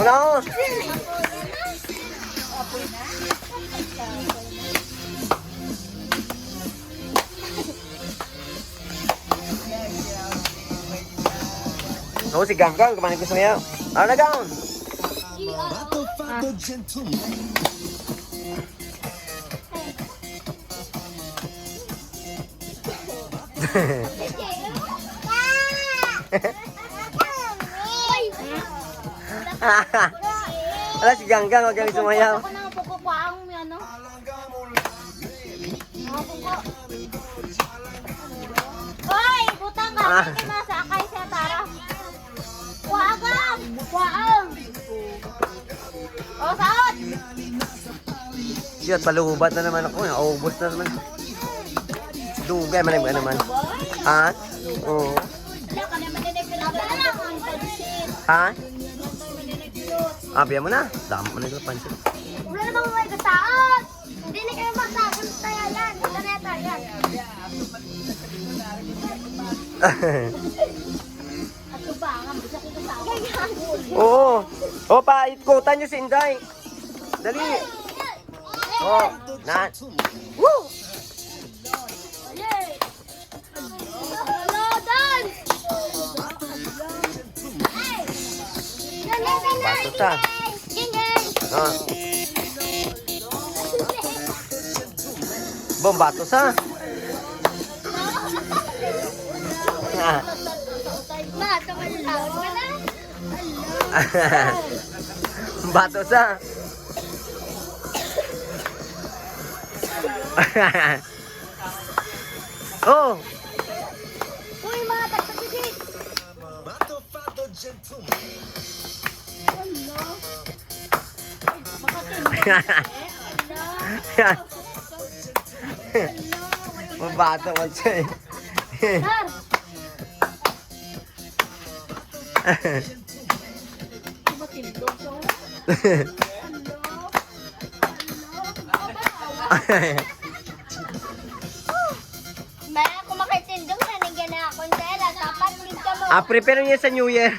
Wala. Oh, si Ganggang, kumain ko sa ngayon. Ano na, Gang? Wala si Ganggang, huwag kang sumayaw. Ako na pukupaang mo yan, no? Hoy, butang ka. Hindi ka nasakay siya, Tara. Wagang! Waang! O, saot! Shit, palubat na naman ako. Naubos na naman. Dugay, malim ka naman. Ha? Oo. Wala ka naman dinipilot. Wala kang pansin. Ha? Ah, biya mo na. Dami mo na yung pansin. Wala namang may kasaot. Hindi na kayo masagot tayo yan. Ito na tayo yan. At ito ba? Ang bisa ko kasaot. Oo. O, paitkutan nyo si Inday. Dali. Oh, na. Woo! Hello, Dan! Bato sa. Ah. Bom, bato sa. Ah. Ma, tumatawag ka na? Bato sa. Oh. Uy, mga tagtasigit! Mabato mo siya eh. Sir! Matindog siya. Kung makitindog, nanigyan na akong tela. Dapat dito mo. Prepare niya sa New Year.